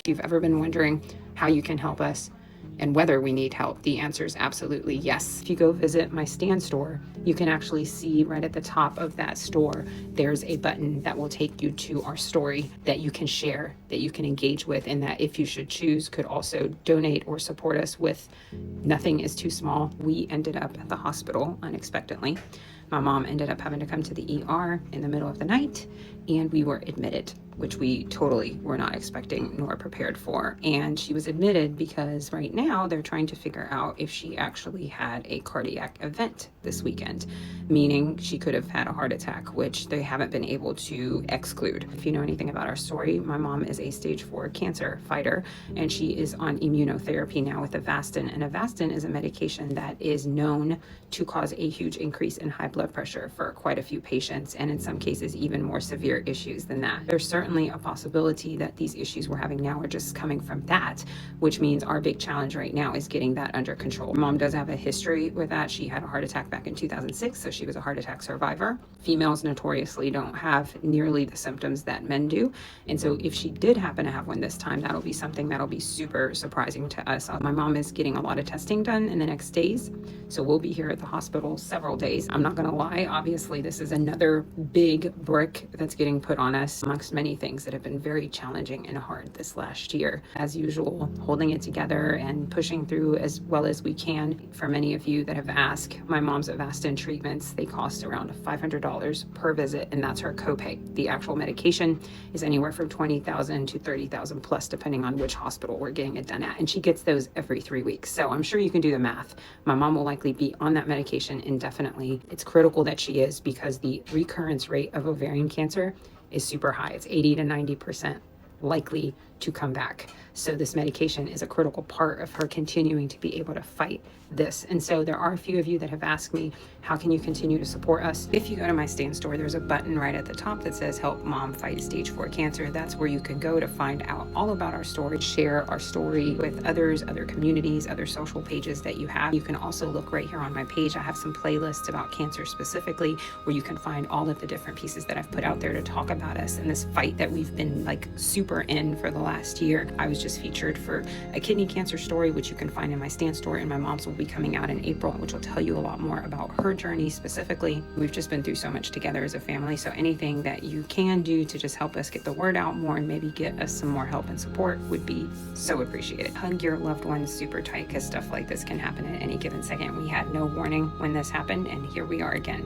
If you've ever been wondering how you can help us and whether we need help, the answer is absolutely yes. If you go visit my stand store, you can actually see right at the top of that store, there's a button that will take you to our story that you can share, that you can engage with, and that if you should choose, could also donate or support us with. Nothing is too small. We ended up at the hospital unexpectedly. My mom ended up having to come to the ER in the middle of the night, and we were admitted, which we totally were not expecting nor prepared for. And she was admitted because right now they're trying to figure out if she actually had a cardiac event this weekend, meaning she could have had a heart attack, which they haven't been able to exclude. If you know anything about our story, my mom is a stage 4 cancer fighter, and she is on immunotherapy now with Avastin. And Avastin is a medication that is known to cause a huge increase in high blood pressure for quite a few patients, and in some cases even more severe issues than that. There's certainly a possibility that these issues we're having now are just coming from that, which means our big challenge right now is getting that under control. Mom does have a history with that. She had a heart attack back in 2006, so she was a heart attack survivor. Females notoriously don't have nearly the symptoms that men do, and so if she did happen to have one this time, that'll be something that'll be super surprising to us. My mom is getting a lot of testing done in the next days, so we'll be here at the hospital several days. I'm not gonna lie, obviously this is another big brick that's getting put on us amongst many things that have been very challenging and hard this last year. As usual, holding it together and pushing through as well as we can. For many of you that have asked, my mom's Avastin treatments, they cost around $500 per visit, and that's her copay. The actual medication is anywhere from $20,000 to $30,000 plus, depending on which hospital we're getting it done at, and she gets those every 3 weeks. So I'm sure you can do the math. My mom will likely be on that medication indefinitely. It's critical that she is, because the recurrence rate of ovarian cancer is super high. It's 80 to 90% likely to come back. So this medication is a critical part of her continuing to be able to fight this. And so there are a few of you that have asked me, how can you continue to support us? If you go to my stand store, there's a button right at the top that says help mom fight stage 4 cancer. That's where you can go to find out all about our story, share our story with others, other communities, other social pages that you have. You can also look right here on my page. I have some playlists about cancer specifically, where you can find all of the different pieces that I've put out there to talk about us and this fight that we've been like super in for the last year. I was just featured for a kidney cancer story, which you can find in my stand store, and my mom's will be coming out in April, which will tell you a lot more about her journey specifically. We've just been through so much together as a family, so anything that you can do to just help us get the word out more and maybe get us some more help and support would be so appreciated. Hug your loved ones super tight, because stuff like this can happen at any given second. We had no warning when this happened, and here we are again.